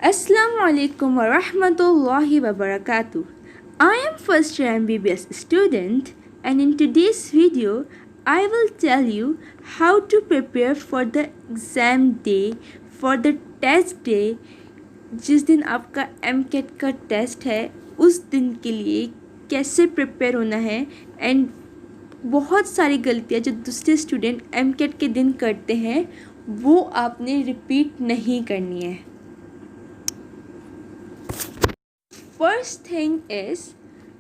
Assalamu alaikum wa rahmatullahi wa barakatuh. I am first year MBBS student, and in today's video I will tell you how to prepare for the exam day, for the test day. जिस दिन आपका MCAT का test है उस दिन के लिए कैसे प्रिपेयर होना है, एंड बहुत सारी गलतियाँ जो दूसरे स्टूडेंट MCAT के दिन करते हैं वो आपने रिपीट नहीं करनी है। फर्स्ट थिंग इज़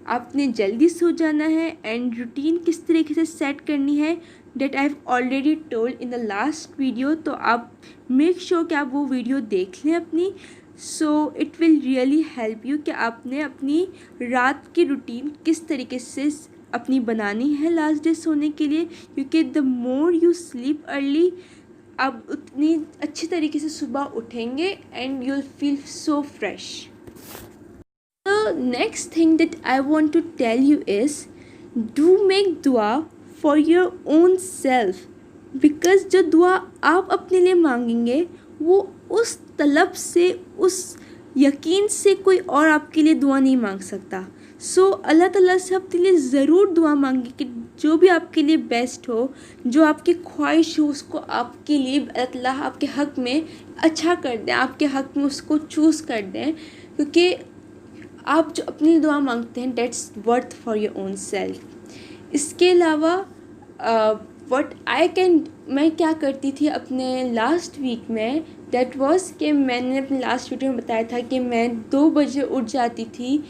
आपने जल्दी सो जाना है, एंड रूटीन किस तरीके से सेट करनी है that I have already told in the last video. तो आप मेक श्योर कि आप वो वीडियो देख लें अपनी, so it will really help you कि आपने अपनी रात की रूटीन किस तरीके से अपनी बनानी है लास्ट डे सोने के लिए, क्योंकि the more you sleep early आप उतनी अच्छी तरीके से सुबह उठेंगे and you will feel so fresh. The next thing that I want to tell you is do make dua for your own self, because जो दुआ आप अपने लिए मांगेंगे वो उस तलब से, उस यकीन से कोई और आपके लिए दुआ नहीं मांग सकता। सो अल्लाह ताला से अपने लिए ज़रूर दुआ मांगे कि जो भी आपके लिए बेस्ट हो, जो आपकी ख्वाहिश हो उसको आपके लिए अल्लाह आपके हक़ में अच्छा कर दें, आपके हक़ में उसको चूज़ कर दें, क्योंकि आप जो अपनी दुआ मांगते हैं that's worth for your own self. इसके अलावा मैं क्या करती थी अपने लास्ट वीक में, दैट वाज कि मैंने अपने लास्ट वीडियो में बताया था कि मैं 2 बजे उठ जाती थी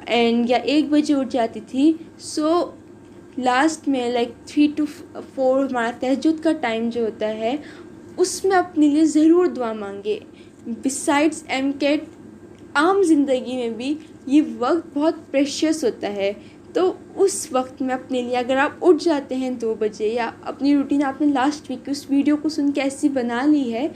एंड या 1 बजे उठ जाती थी। सो लास्ट में लाइक 3 to 4 हमारा तहज्जुद का टाइम जो होता है उसमें अपने लिए ज़रूर दुआ मांगे। बिसाइड्स MCAT आम ज़िंदगी में भी ये वक्त बहुत प्रेशियस होता है, तो उस वक्त में अपने लिए अगर आप उठ जाते हैं 2 बजे, या अपनी रूटीन आपने लास्ट वीक की उस वीडियो को सुन के ऐसी बना ली है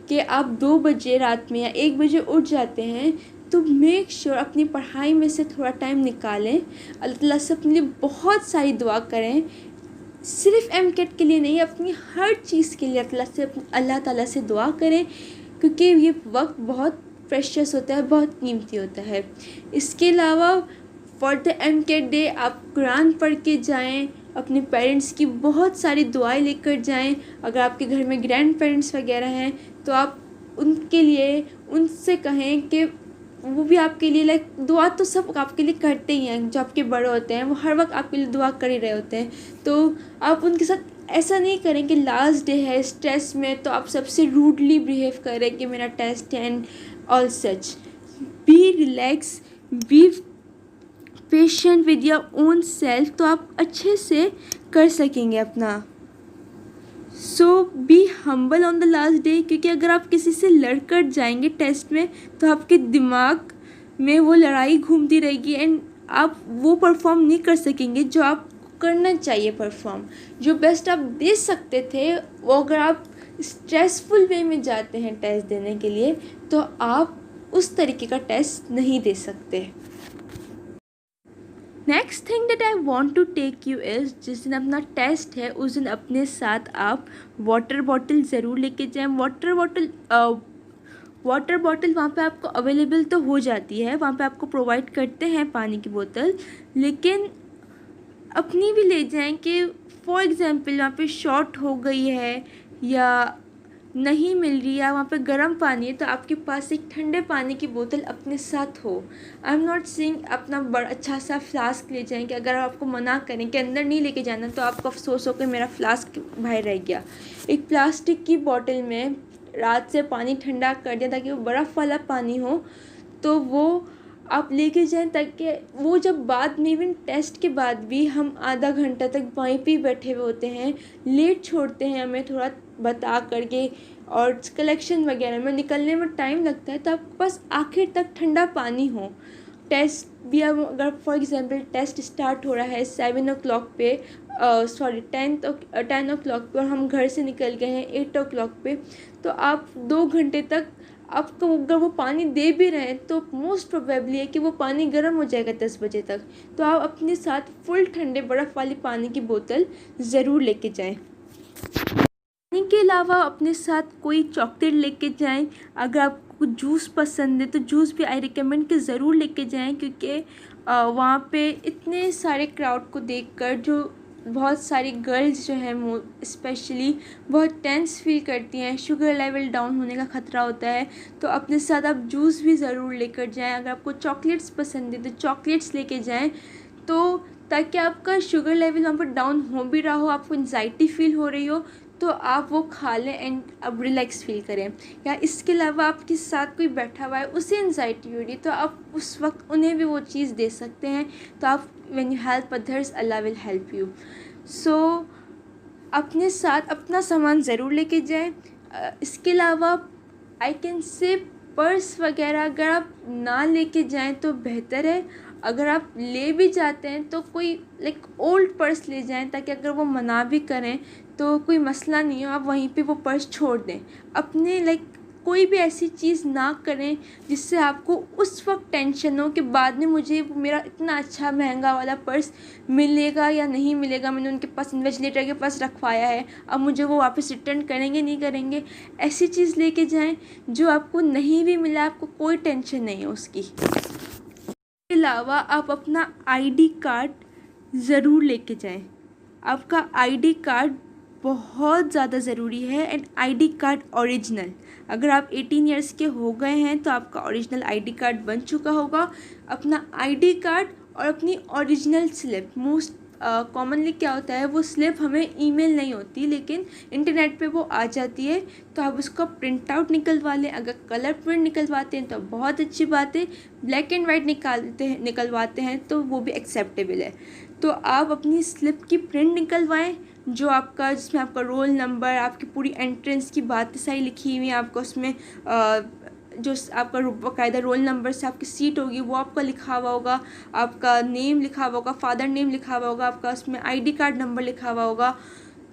कि आप 2 बजे रात में या 1 बजे उठ जाते हैं, तो मेक श्योर अपनी पढ़ाई में से थोड़ा टाइम निकालें, अल्लाह ताला से अपने लिए बहुत सारी दुआ करें। सिर्फ MCAT के लिए नहीं, अपनी हर चीज़ के लिए अल्लाह ताला से दुआ करें, क्योंकि ये वक्त बहुत प्रेशियस होता है, बहुत कीमती होता है। इसके अलावा फॉर द MCAT डे आप कुरान पढ़ के जाएँ, अपने पेरेंट्स की बहुत सारी दुआएं लेकर जाएं। अगर आपके घर में ग्रैंड पेरेंट्स वगैरह हैं तो आप उनके लिए उनसे कहें कि वो भी आपके लिए लाइक दुआ तो सब आपके लिए करते ही हैं, जो आपके बड़े होते हैं वो हर वक्त आपके लिए दुआ कर ही रहे होते हैं। तो आप उनके साथ ऐसा नहीं करें कि लास्ट डे है स्ट्रेस में तो आप सबसे रूडली बिहेव करें कि मेरा टेस्ट है and all such. Be relax, be patient with your own self, तो आप अच्छे से कर सकेंगे अपना। So be humble on the last day, क्योंकि अगर आप किसी से लड़ कर जाएंगे टेस्ट में तो आपके दिमाग में वो लड़ाई घूमती रहेगी एंड आप वो परफॉर्म नहीं कर सकेंगे जो आप करना चाहिए परफॉर्म, जो बेस्ट आप दे सकते थे वो अगर आप स्ट्रेसफुल वे में जाते हैं टेस्ट देने के लिए तो आप उस तरीके का टेस्ट नहीं दे सकते। Next thing that I want to take you is, जिस दिन अपना टेस्ट है उस दिन अपने साथ आप वाटर बॉटल ज़रूर लेके जाएं। वाटर बॉटल वहाँ पे आपको अवेलेबल तो हो जाती है, वहाँ पे आपको प्रोवाइड करते हैं पानी की बोतल, लेकिन अपनी भी ले जाएं कि फॉर एग्ज़ाम्पल वहाँ पे शॉर्ट हो गई है या नहीं मिल रही है, वहाँ पे गर्म पानी है, तो आपके पास एक ठंडे पानी की बोतल अपने साथ हो। आई एम नॉट सेइंग अपना बड़ा अच्छा सा फ्लास्क ले जाएं कि अगर आपको मना करें कि अंदर नहीं लेके जाना तो आपको अफसोस हो कि मेरा फ्लास्क बाहर रह गया। एक प्लास्टिक की बोतल में रात से पानी ठंडा कर दें ताकि वो बर्फ़ वाला पानी हो, तो वो आप लेके जाएं ताकि वो जब बाद में इवन टेस्ट के बाद भी हम आधा घंटा तक वहीं पे बैठे हुए होते हैं, लेट छोड़ते हैं हमें थोड़ा बता करके और कलेक्शन वगैरह में निकलने में टाइम लगता है, तो आपके पास आखिर तक ठंडा पानी हो। टेस्ट भी अब अगर फॉर एग्ज़ाम्पल टेस्ट स्टार्ट हो रहा है 7 o'clock पे, 10 o'clock पे और हम घर से निकल गए हैं 8 o'clock पे, तो आप 2 घंटे तक आपको अगर वो पानी दे भी रहे हैं तो मोस्ट प्रोबेबली है कि वो पानी गर्म हो जाएगा 10 बजे तक। तो आप अपने साथ फुल ठंडे बर्फ़ वाली पानी की बोतल ज़रूर लेके जाएं। पानी के अलावा अपने साथ कोई चॉकलेट लेके जाएं। अगर आप आपको जूस पसंद है तो जूस भी आई रिकमेंड कि ज़रूर लेके जाएं, क्योंकि वहाँ पे इतने सारे क्राउड को देखकर जो बहुत सारी गर्ल्स जो हैं वो स्पेशली बहुत टेंस फील करती हैं, शुगर लेवल डाउन होने का ख़तरा होता है। तो अपने साथ आप जूस भी ज़रूर लेकर जाएं। अगर आपको चॉकलेट्स पसंद है तो चॉकलेट्स लेके जाएं, तो ताकि आपका शुगर लेवल वहाँ पर डाउन हो भी रहा हो, आपको एंजाइटी फ़ील हो रही हो, तो आप वो खा लें एंड अब रिलैक्स फील करें। या इसके अलावा आपके साथ कोई बैठा हुआ है, उसे एंजाइटी हो रही है, तो आप उस वक्त उन्हें भी वो चीज़ दे सकते हैं। तो आप when you help others Allah will help you. So अपने साथ अपना सामान ज़रूर लेके जाएं। इसके अलावा आई कैन से पर्स वगैरह अगर आप ना लेके जाएं तो बेहतर है। अगर आप ले भी जाते हैं तो कोई लाइक ओल्ड पर्स ले जाएं, ताकि अगर वो मना भी करें तो कोई मसला नहीं हो, आप वहीं पे वो पर्स छोड़ दें। अपने लाइक कोई भी ऐसी चीज़ ना करें जिससे आपको उस वक्त टेंशन हो कि बाद में मुझे मेरा इतना अच्छा महंगा वाला पर्स मिलेगा या नहीं मिलेगा, मैंने उनके पास इन्वेस्टिलेटर के पास रखवाया है, अब मुझे वो वापस रिटर्न करेंगे नहीं करेंगे। ऐसी चीज़ लेके जाएं जो आपको नहीं भी मिला, आपको कोई टेंशन नहीं है उसकी। इसके अलावा आप अपना आईडी कार्ड ज़रूर लेके जाएं। आपका आईडी कार्ड बहुत ज़्यादा ज़रूरी है, एंड आईडी कार्ड ओरिजिनल। अगर आप 18 इयर्स के हो गए हैं तो आपका ओरिजिनल आईडी कार्ड बन चुका होगा। अपना आईडी कार्ड और अपनी ओरिजिनल स्लिप, मोस्ट कॉमनली क्या होता है, वो स्लिप हमें ईमेल नहीं होती लेकिन इंटरनेट पे वो आ जाती है, तो आप उसका प्रिंट आउट निकलवा लें। अगर कलर प्रिंट निकलवाते हैं तो बहुत अच्छी बात है, ब्लैक एंड वाइट निकलवाते हैं तो वो भी एक्सेप्टेबल है। तो आप अपनी स्लिप की प्रिंट निकलवाएं, जो आपका जिसमें आपका रोल नंबर, आपकी पूरी एंट्रेंस की बातें सारी लिखी हुई हैं, आपका उसमें जो आपका बाकायदा रोल नंबर से आपकी सीट होगी वो आपका लिखा हुआ होगा, आपका नेम लिखा हुआ होगा, फादर नेम लिखा हुआ होगा, आपका उसमें आईडी कार्ड नंबर लिखा हुआ होगा,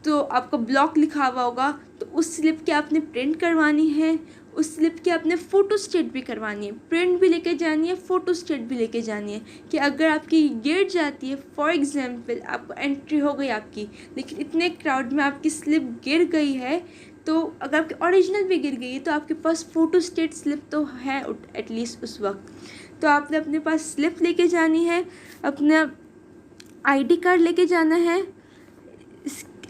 तो आपका ब्लॉक लिखा हुआ होगा। तो उस स्लिप की आपने प्रिंट करवानी है, उस स्लिप की आपने फ़ोटो स्टेट भी करवानी है, प्रिंट भी लेके जानी है, फ़ोटो स्टेट भी लेके जानी है, कि अगर आपकी गिर जाती है, फॉर एग्ज़ाम्पल आपको एंट्री हो गई आपकी, लेकिन इतने क्राउड में आपकी स्लिप गिर गई है, तो अगर आपकी ओरिजिनल भी गिर गई है तो आपके पास फ़ोटो स्टेट स्लिप तो है एटलीस्ट उस वक्त। तो आपने अपने पास स्लिप लेके जानी है, अपना आईडी कार्ड लेके जाना है,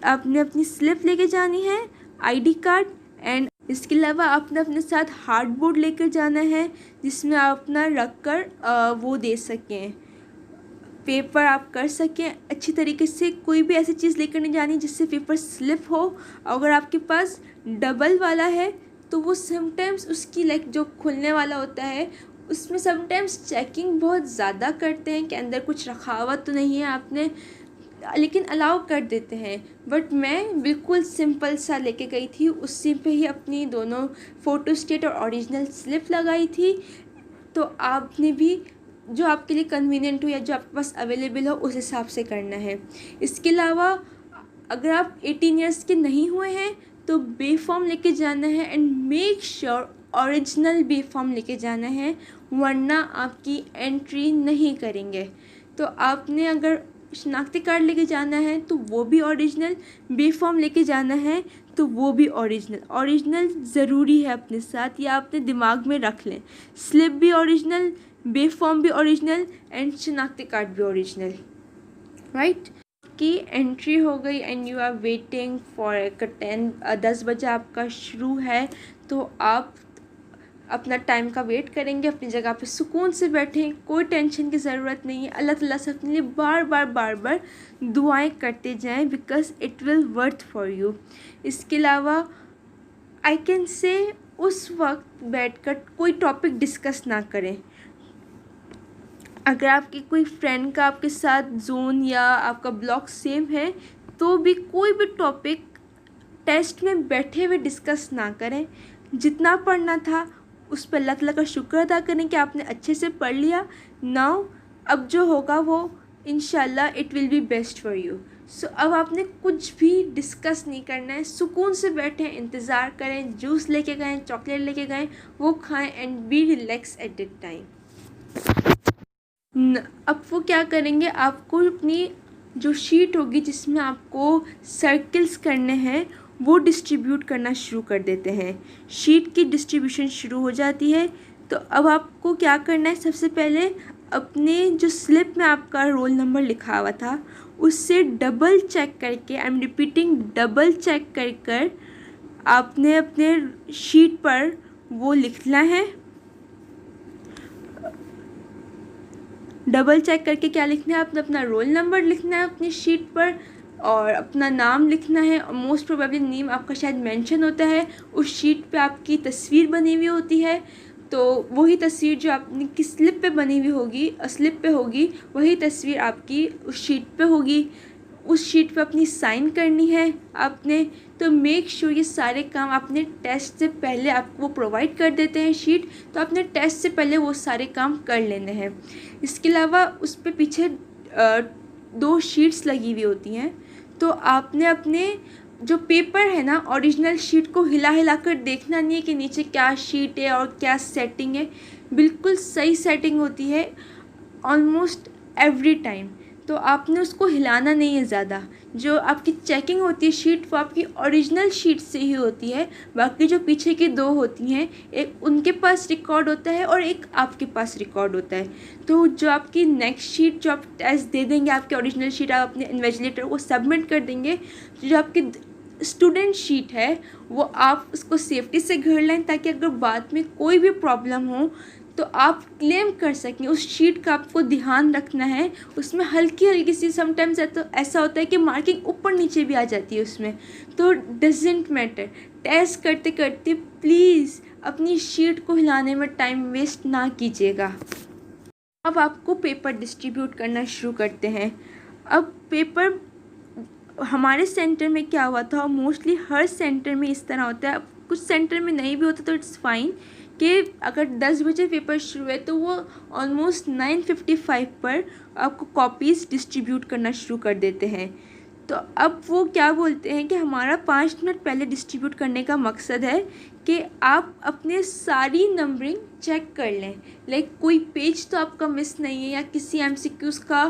आपने अपनी स्लिप लेके जानी है, आईडी कार्ड, एंड इसके अलावा आपने अपने साथ हार्डबोर्ड लेकर जाना है जिसमें आप अपना रख कर वो दे सकें, पेपर आप कर सकें अच्छी तरीके से। कोई भी ऐसी चीज़ लेकर नहीं जानी जिससे पेपर स्लिप हो। अगर आपके पास डबल वाला है तो वो समटाइम्स उसकी लाइक जो खुलने वाला होता है उसमें समटाइम्स चेकिंग बहुत ज़्यादा करते हैं कि अंदर कुछ रखा हुआ तो नहीं है आपने, लेकिन अलाउ कर देते हैं। बट मैं बिल्कुल सिंपल सा लेके गई थी, उसी पे ही अपनी दोनों फ़ोटो स्टेट और ओरिजिनल स्लिप लगाई थी। तो आपने भी जो आपके लिए कन्वीनियंट हो या जो आपके पास अवेलेबल हो उस हिसाब से करना है। इसके अलावा अगर आप 18 इयर्स के नहीं हुए हैं तो बे फॉर्म लेके जाना है, and make sure original B form लेके जाना है, वरना आपकी एंट्री नहीं करेंगे। तो आपने अगर शनाख्ती कार्ड लेके जाना है तो वो भी ओरिजिनल, बे फॉर्म लेके जाना है तो वो भी ओरिजिनल ज़रूरी है अपने साथ, या अपने दिमाग में रख लें। स्लिप भी ओरिजिनल, बे फॉर्म भी ओरिजिनल, एंड शनाख्ती कार्ड भी ओरिजिनल, राइट। की एंट्री हो गई and you are waiting for 10 बजे आपका शुरू है, तो आप अपना टाइम का वेट करेंगे, अपनी जगह पे सुकून से बैठें, कोई टेंशन की ज़रूरत नहीं है। अल्लाह ताला से अपने लिए बार बार दुआएं करते जाएं, because it will worth for you. इसके अलावा आई कैन से उस वक्त बैठकर कोई टॉपिक डिस्कस ना करें। अगर आपके कोई फ्रेंड का आपके साथ जोन या आपका ब्लॉक सेम है तो भी कोई भी टॉपिक टेस्ट में बैठे हुए डिस्कस ना करें। जितना पढ़ना था उस पर अल्लाह ताला का शुक्र अदा करें कि आपने अच्छे से पढ़ लिया। नाउ अब जो होगा वो इंशाल्लाह it will be best for you. So अब आपने कुछ भी डिस्कस नहीं करना है, सुकून से बैठें, इंतज़ार करें, जूस लेके गए, चॉकलेट लेके गए, वो खाएं and be relax at that time. अब वो क्या करेंगे, आपको अपनी जो शीट होगी जिसमें आपको सर्कल्स करने हैं वो डिस्ट्रीब्यूट करना शुरू कर देते हैं। शीट की डिस्ट्रीब्यूशन शुरू हो जाती है। तो अब आपको क्या करना है, सबसे पहले अपने जो स्लिप में आपका रोल नंबर लिखा हुआ था उससे डबल चेक करके, I am repeating, double check कर आपने अपने शीट पर वो लिखना है। डबल चेक करके क्या लिखना है, आपने अपना रोल नंबर लिखना है अपनी शीट पर और अपना नाम लिखना है। और मोस्ट प्रोबेबली नेम आपका शायद मेंशन होता है। उस शीट पे आपकी तस्वीर बनी हुई होती है, तो वही तस्वीर जो आपने की स्लिप पे बनी हुई होगी, स्लिप पे होगी, वही तस्वीर आपकी उस शीट पे होगी। उस शीट पे अपनी साइन करनी है आपने। तो मेक श्योर ये सारे काम आपने टेस्ट से पहले, आपको वो प्रोवाइड कर देते हैं शीट, तो आपने टेस्ट से पहले वो सारे काम कर लेने हैं। इसके अलावा उस पे पीछे 2 शीट्स लगी हुई होती हैं, तो आपने अपने जो पेपर है ना, ओरिजिनल शीट को हिला हिला कर देखना नहीं है कि नीचे क्या शीट है और क्या सेटिंग है। बिल्कुल सही सेटिंग होती है ऑलमोस्ट एवरी टाइम, तो आपने उसको हिलाना नहीं है ज़्यादा। जो आपकी चेकिंग होती है शीट, वो आपकी ओरिजिनल शीट से ही होती है। बाकी जो पीछे की 2 होती हैं, एक उनके पास रिकॉर्ड होता है और एक आपके पास रिकॉर्ड होता है। तो जो आपकी नेक्स्ट शीट जो आप टेस्ट दे देंगे, आपकी ओरिजिनल शीट आप अपने इन्विजिलेटर को सबमिट कर देंगे, जो आपकी स्टूडेंट शीट है वो आप उसको सेफ्टी से घर लाएं, ताकि अगर बाद में कोई भी प्रॉब्लम हो तो आप क्लेम कर सकें। उस शीट का आपको ध्यान रखना है, उसमें हल्की हल्की सी समटाइम्स तो ऐसा होता है कि मार्किंग ऊपर नीचे भी आ जाती है उसमें, तो डजेंट मैटर। टेस्ट करते करते प्लीज़ अपनी शीट को हिलाने में टाइम वेस्ट ना कीजिएगा। अब आपको पेपर डिस्ट्रीब्यूट करना शुरू करते हैं। अब पेपर हमारे सेंटर में क्या हुआ था, मोस्टली हर सेंटर में इस तरह होता है, अब कुछ सेंटर में नहीं भी होता तो इट्स फाइन, कि अगर 10 बजे पेपर शुरू है तो वो ऑलमोस्ट 9:55 पर आपको कॉपीज़ डिस्ट्रीब्यूट करना शुरू कर देते हैं। तो अब वो क्या बोलते हैं कि हमारा 5 मिनट पहले डिस्ट्रीब्यूट करने का मकसद है कि आप अपने सारी नंबरिंग चेक कर लें। लाइक कोई पेज तो आपका मिस नहीं है, या किसी एमसीक्यूज़ का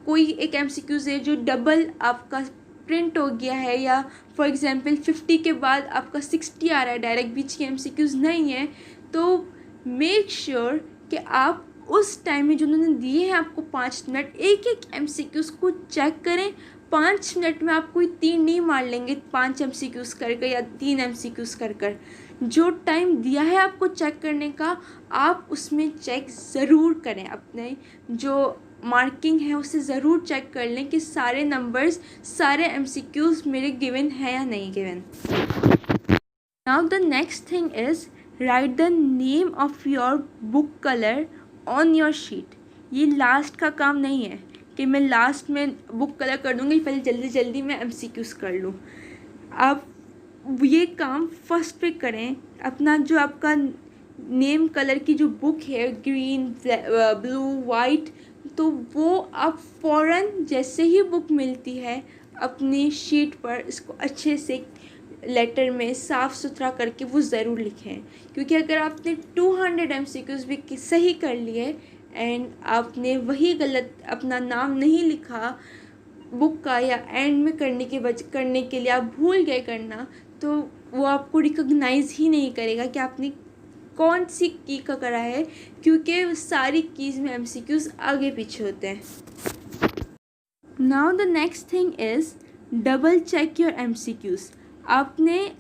कोई एक एमसीक्यूज़ है जो डबल आपका प्रिंट हो गया है, या फॉर एग्जांपल 50 के बाद आपका 60 आ रहा है, डायरेक्ट बीच के एमसीक्यूज़ नहीं है। तो मेक श्योर कि आप उस टाइम में जो उन्होंने दिए हैं आपको 5 मिनट, एक एक एमसीक्यूज़ को चेक करें। 5 मिनट में आप कोई 3 नहीं मार लेंगे, 5 एमसीक्यूज़ कर कर या 3 एमसीक्यूज़ कर कर। जो टाइम दिया है आपको चेक करने का, आप उसमें चेक ज़रूर करें। अपने जो मार्किंग है उसे ज़रूर चेक कर लें कि सारे नंबर्स, सारे एमसीक्यूज़ मेरे गिवन है या नहीं given. Now the next thing is right the name of your book colour on your sheet. ये लास्ट का काम नहीं है कि मैं लास्ट में बुक कलर कर दूँगी, पहले जल्दी जल्दी मैं एमसीक्यूज़ कर लूँ। आप ये काम फर्स्ट पे करें। अपना जो आपका नेम कलर की जो बुक है, ग्रीन, ब्लू, वाइट, तो वो आप फ़ौरन जैसे ही बुक मिलती है अपनी शीट पर इसको अच्छे से लेटर में साफ़ सुथरा करके वो ज़रूर लिखें। क्योंकि अगर आपने 200 एमसीक्यूज़ भी सही कर लिए एंड आपने वही गलत अपना नाम नहीं लिखा बुक का, या एंड में करने के लिए आप भूल गए करना, तो वो आपको रिकॉग्नाइज़ ही नहीं करेगा कि आपने कौन सी की का करा है, क्योंकि सारी कीज़ में एमसीक्यूज़ आगे पीछे होते हैं। Now the next thing is double check your MCQs. आपने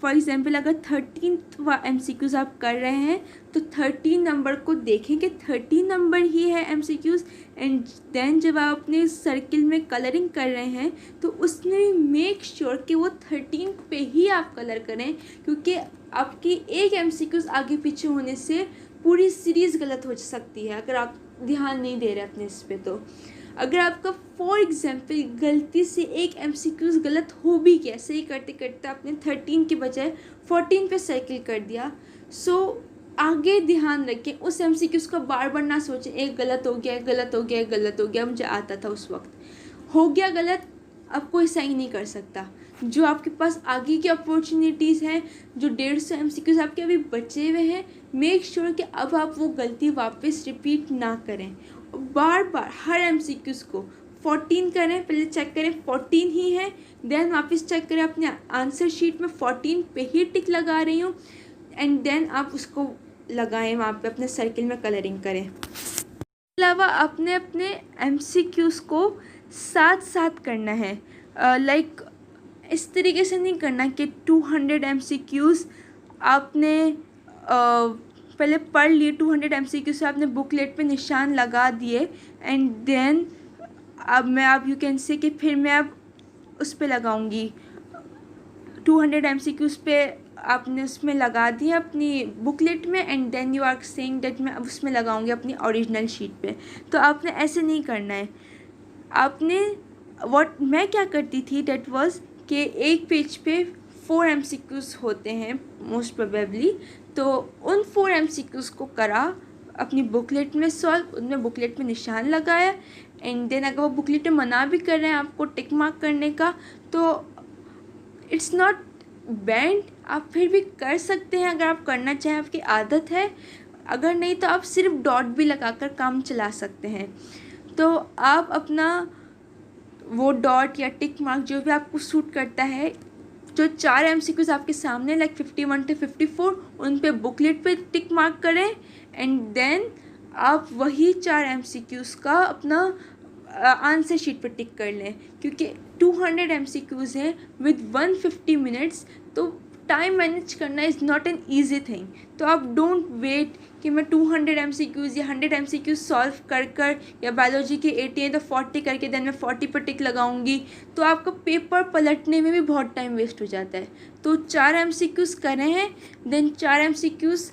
फॉर एग्ज़ाम्पल अगर 13th एमसीक्यूज़ आप कर रहे हैं तो 13 नंबर को देखें कि 13 नंबर ही है एमसीक्यूज़, एंड देन जब आप अपने सर्किल में कलरिंग कर रहे हैं तो उसमें मेक श्योर कि वो 13 पे ही आप कलर करें, क्योंकि आपकी एक एमसीक्यूज़ आगे पीछे होने से पूरी सीरीज़ गलत हो सकती है अगर आप ध्यान नहीं दे रहे अपने इस पे। तो अगर आपका फॉर एग्ज़ाम्पल गलती से एक एमसीक्यूज़ गलत हो भी गया, सही करते करते आपने 13 के बजाय 14 पे साइकिल कर दिया, सो आगे ध्यान रखें उस एमसीक्यूज़ का बार बार ना सोचें एक गलत हो गया, गलत हो गया, गलत हो गया, मुझे आता था उस वक्त, हो गया गलत, अब कोई सही नहीं कर सकता। जो आपके पास आगे की अपॉर्चुनिटीज़ हैं, जो 150 एमसीक्यूज़ आपके अभी बचे हुए हैं, मेक श्योर कि अब आप वो गलती वापस रिपीट ना करें। बार बार हर एमसीक्यूज़ को 14 करें, पहले चेक करें 14 ही है, देन वापस चेक करें अपने आंसर शीट में 14 पे ही टिक लगा रही हूँ, एंड देन आप उसको लगाएं वहाँ पे अपने सर्किल में कलरिंग करें। इसके अलावा आपने अपने MCQs को साथ साथ करना है, लाइक इस तरीके से नहीं करना कि 200 MCQs आपने पहले पढ़ लिए, 200 MCQs से आपने बुकलेट पे निशान लगा दिए, एंड देन अब यू कैन से कि फिर मैं अब उस पे लगाऊंगी 200 MCQs पे आपने उसमें लगा दिए अपनी बुकलेट में, and then you are saying that मैं अब उसमें लगाऊंगी अपनी ओरिजिनल शीट पे। तो आपने ऐसे नहीं करना है। आपने मैं क्या करती थी डेट वाज कि एक पेज पे 4 MCQs होते हैं मोस्ट प्रोबेबली, तो उन 4 MCQs को करा अपनी बुकलेट में सॉल्व, उनमें बुकलेट में निशान लगाया, एंड देन अगर वो बुकलेट में मना भी कर रहे हैं आपको टिक मार्क करने का तो इट्स नॉट बैंड, आप फिर भी कर सकते हैं अगर आप करना चाहें, आपकी आदत है। अगर नहीं तो आप सिर्फ डॉट भी लगाकर काम चला सकते हैं। तो आप अपना वो डॉट या टिक मार्क जो भी आपको सूट करता है, जो 4 MCQs आपके सामने लाइक 51 to 54 उन पे बुकलेट पे टिक मार्क करें, एंड देन आप वही 4 MCQs का अपना आंसर शीट पर टिक कर लें, क्योंकि 200 MCQs हैं विद 150 मिनट्स, तो टाइम मैनेज करना is not an easy thing. तो आप डोंट वेट कि मैं 200 MCQs या 100 MCQs सॉल्व कर या बायोलॉजी के 80 हैं तो 40 करके देन मैं 40 पर टिक लगाऊंगी, तो आपका पेपर पलटने में भी बहुत टाइम वेस्ट हो जाता है। तो 4 MCQs करे हैं, देन 4 MCQs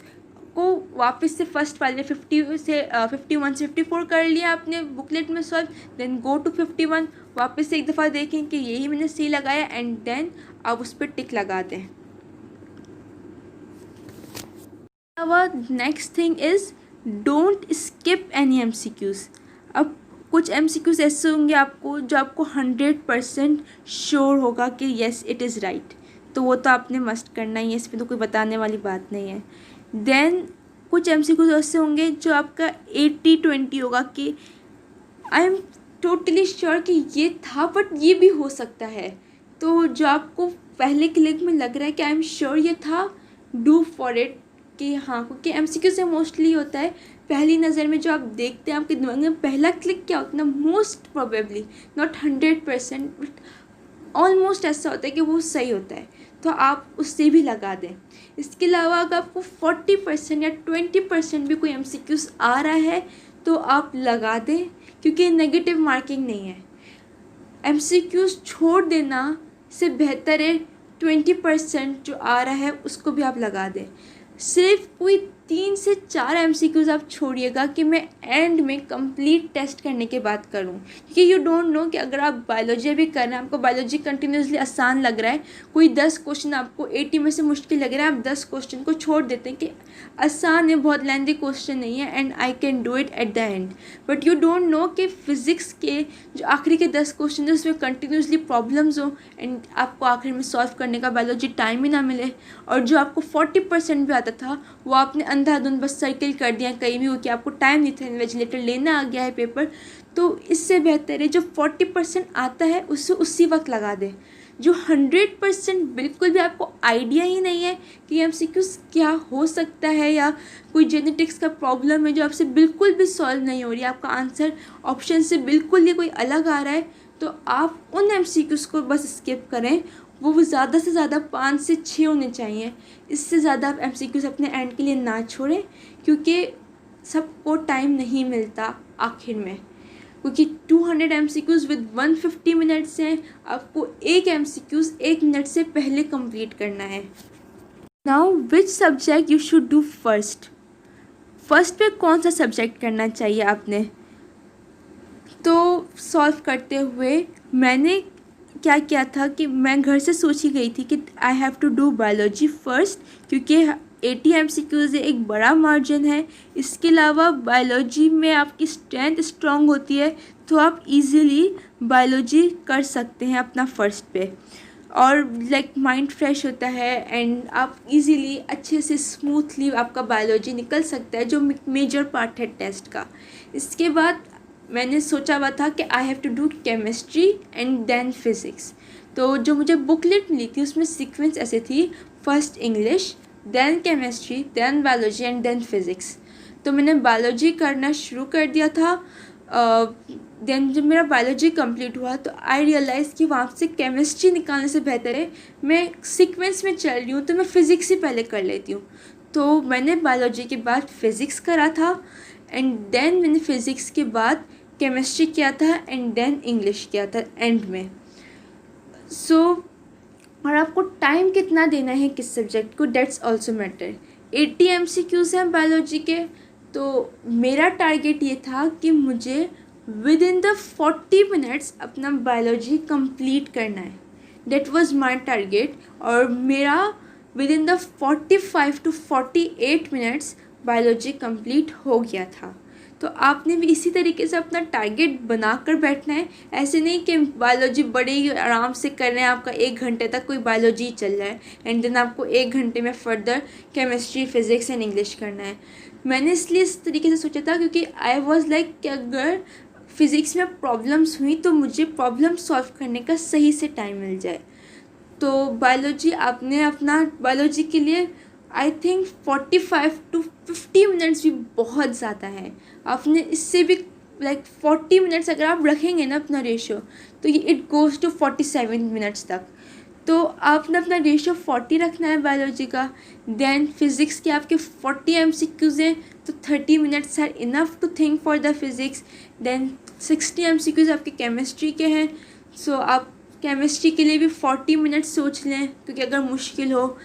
को वापस से फर्स्ट वाले 51 से 54 कर लिया आपने बुकलेट में सॉल्व, देन गो टू 51, वापस से एक दफ़ा देखें कि यही मैंने सी लगाया, एंड देन आप उस पर टिक लगा दें। Next thing is don't skip any MCQs। अब कुछ MCQs ऐसे होंगे आपको जो आपको 100% श्योर होगा कि येस इट इज़ राइट, तो वो तो आपने मस्ट करना ही है, इसमें तो कोई बताने वाली बात नहीं है। देन कुछ MCQs ऐसे होंगे जो आपका 80-20 होगा कि आई एम टोटली श्योर कि ये था बट ये भी हो सकता है, तो जो आपको पहले क्लिक में लग रहा है कि आई एम श्योर ये था, डू फॉर इट, कि हाँ, क्योंकि MCQ से मोस्टली होता है पहली नज़र में जो आप देखते हैं आपके दिमाग में पहला क्लिक क्या होता है, most probably not 100% but almost ऐसा होता है कि वो सही होता है, तो आप उससे भी लगा दें। इसके अलावा अगर आपको 40% या 20% भी कोई MCQs आ रहा है तो आप लगा दें, क्योंकि नेगेटिव मार्किंग नहीं है। MCQs छोड़ देना से बेहतर है 20% जो आ रहा है उसको भी आप लगा दें। सिर्फ कोई 3 से 4 MCQs आप छोड़िएगा कि मैं एंड में कंप्लीट टेस्ट करने के बाद करूं, क्योंकि यू डोंट नो कि अगर आप बायोलॉजी भी कर रहे हैं, आपको बायोलॉजी कंटिन्यूसली आसान लग रहा है, कोई 10 क्वेश्चन आपको 80 में से मुश्किल लग रहा है, आप 10 क्वेश्चन को छोड़ देते हैं कि आसान है, बहुत लेंथी क्वेश्चन नहीं है and I can do it at the end, but you don't know कि फिज़िक्स के जो आखिरी के 10 क्वेश्चन है उसमें कंटिन्यूसली प्रॉब्लम्स हो एंड आपको आखिर में सॉल्व करने का बायोलॉजी टाइम ही ना मिले, और जो आपको 40% भी आता था वो आपने अंधाधुंध बस सर्किल कर दिया कहीं भी हो कि आपको टाइम नहीं था, इन्विजिलेटर लेना आ गया है पेपर। तो इससे बेहतर है जो 40% आता है उससे उसी वक्त लगा दे। जो 100% बिल्कुल भी आपको आइडिया ही नहीं है कि MCQs क्या हो सकता है, या कोई जेनेटिक्स का प्रॉब्लम है जो आपसे बिल्कुल भी सॉल्व नहीं हो रही है, आपका आंसर ऑप्शन से बिल्कुल ही कोई अलग आ रहा है, तो आप उन MCQs को बस स्किप करें। वो ज़्यादा से ज़्यादा 5 से 6 होने चाहिए, इससे ज़्यादा आप MCQs अपने एंड के लिए ना छोड़ें, क्योंकि सबको टाइम नहीं मिलता आखिर में, क्योंकि 200 MCQs विद 150 मिनट्स हैं, आपको एक MCQs 1 मिनट से पहले कंप्लीट करना है। Now which subject you should do first पे कौन सा सब्जेक्ट करना चाहिए आपने, तो सॉल्व करते हुए मैंने क्या किया था कि मैं घर से सोची गई थी कि I have to do biology first, क्योंकि 80 MCQs एक बड़ा मार्जिन है। इसके अलावा बायोलॉजी में आपकी स्ट्रेंथ स्ट्रॉन्ग होती है, तो आप इजीली बायोलॉजी कर सकते हैं अपना फर्स्ट पे, और लाइक माइंड फ्रेश होता है एंड आप इजीली अच्छे से स्मूथली आपका बायोलॉजी निकल सकता है, जो मेजर पार्ट है टेस्ट का। इसके बाद मैंने सोचा हुआ था कि I have to do chemistry and then physics. तो जो मुझे बुकलेट मिली थी उसमें सीक्वेंस ऐसे थी, first English, then chemistry, then biology and then physics. तो मैंने बायोलॉजी करना शुरू कर दिया था। देन जब मेरा बायोलॉजी कंप्लीट हुआ तो आई रियलाइज़ कि वहाँ से केमिस्ट्री निकालने से बेहतर है मैं सीक्वेंस में चल रही हूँ तो मैं फ़िज़िक्स ही पहले कर लेती हूँ। तो मैंने बायोलॉजी के बाद फ़िज़िक्स करा था एंड देन मैंने फ़िज़िक्स के बाद केमिस्ट्री किया था एंड देन इंग्लिश किया था एंड में। सो और आपको टाइम कितना देना है किस सब्जेक्ट को, डेट्स ऑल्सो मैटर। 80 MCQs हैं बायोलॉजी के, तो मेरा टारगेट ये था कि मुझे विद इन द 40 मिनट्स अपना बायोलॉजी कंप्लीट करना है। डेट वाज माय टारगेट और मेरा with in the 45 to 48 minutes biology complete हो गया था। तो आपने भी इसी तरीके से अपना टारगेट बनाकर बैठना है। ऐसे नहीं कि बायोलॉजी बड़े ही आराम से कर रहे हैं, आपका 1 घंटे तक कोई बायोलॉजी चल रहा है एंड देन आपको 1 घंटे में further chemistry, physics and English करना है। मैंने इसलिए इस तरीके से सोचा था क्योंकि आई वॉज लाइक कि अगर फ़िज़िक्स में प्रॉब्लम्स हुई तो मुझे प्रॉब्लम सॉल्व करने का सही से टाइम मिल जाए। तो बायोलॉजी आपने अपना बायोलॉजी के लिए आई थिंक 45 to 50 मिनट्स भी बहुत ज़्यादा है। आपने इससे भी लाइक 40 मिनट्स अगर आप रखेंगे ना अपना रेशो तो ये इट गोज़ टू 47 मिनट्स तक। तो आपने अपना रेशो 40 रखना है बायोलॉजी का। देन फिज़िक्स के आपके 40 MCQs हैं तो 30 minutes are enough to think for the physics. Then 60 MCQs आपके केमिस्ट्री के हैं, सो आप केमिस्ट्री के लिए भी 40 मिनट्स सोच लें क्योंकि अगर मुश्किल हो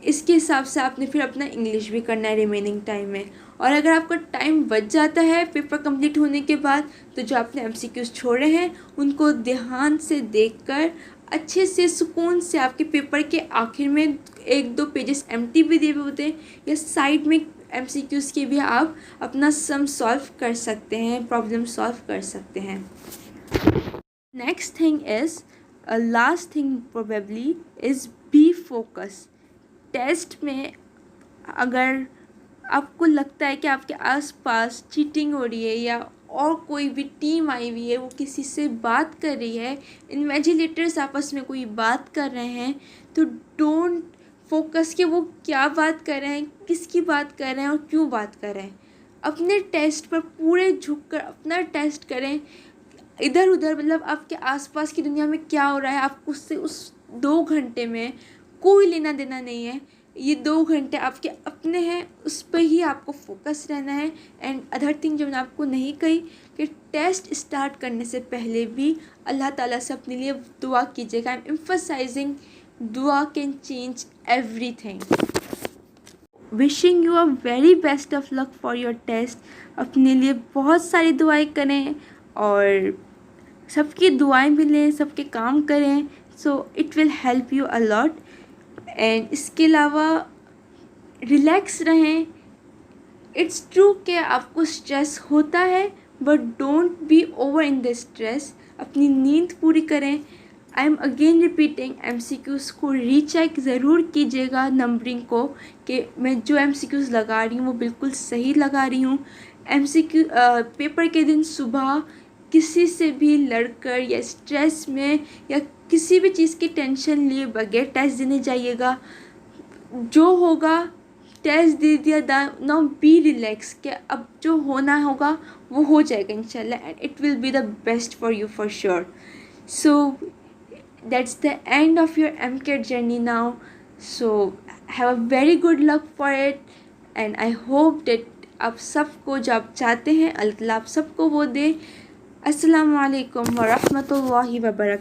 इसके हिसाब से आपने फिर अपना इंग्लिश भी करना है रिमेनिंग टाइम में। और अगर आपका टाइम बच जाता है पेपर कंप्लीट होने के बाद तो जो आपने MCQs छोड़े हैं उनको ध्यान से देखकर अच्छे से सुकून से आपके पेपर के आखिर में 1-2 पेजेस एम्प्टी भी दिए हुए होते हैं या साइड में MCQs के भी आप अपना सम सॉल्व कर सकते हैं, प्रॉब्लम सॉल्व कर सकते हैं। Next thing is last thing probably is be focus. Test में अगर आपको लगता है कि आपके आसपास चीटिंग हो रही है या और कोई भी टीम आई हुई है वो किसी से बात कर रही है, इन्वेजिलेटर्स आपस में कोई बात कर रहे हैं, तो डोंट फोकस कि वो क्या बात कर रहे हैं, किसकी बात कर रहे हैं और क्यों बात कर रहे हैं। अपने टेस्ट पर पूरे झुककर अपना टेस्ट करें। इधर उधर मतलब आपके आसपास की दुनिया में क्या हो रहा है आपको उससे उस 2 घंटे में कोई लेना देना नहीं है। ये 2 घंटे आपके अपने हैं, उस पर ही आपको फोकस रहना है। एंड अदर थिंग जो मैंने आपको नहीं कही कि टेस्ट स्टार्ट करने से पहले भी अल्लाह ताला से अपने लिए दुआ कीजिएगा। आई एम एम्फसाइजिंग दुआ can change everything. Wishing you a very best of luck for your test. अपने लिए बहुत सारी दुआएं करें और सबकी दुआएं भी लें, सबके काम करें, so it will help you a lot. And इसके अलावा रिलैक्स रहें। इट्स ट्रू कि आपको स्ट्रेस होता है but don't be over in the stress. अपनी नींद पूरी करें। I am again repeating MCQs को रीचेक ज़रूर कीजिएगा नंबरिंग को कि मैं जो MCQs लगा रही हूँ वो बिल्कुल सही लगा रही हूँ। MCQ पेपर के दिन सुबह किसी से भी लड़कर या स्ट्रेस में या किसी भी चीज़ की टेंशन लिए बगैर टेस्ट देने जाइएगा। जो होगा टेस्ट दे दिया, नाउ बी रिलैक्स कि अब जो होना होगा वो हो जाएगा इंशाल्लाह and it will be the best for you for sure. So that's the end of your MCAT journey now. So have a very good luck for it and I hope that आप सबको जो आप चाहते हैं अल्लाह ताला आप सबको वो दे। अस्सलामु अलैकुम व रहमतुल्लाहि व बरकातहू।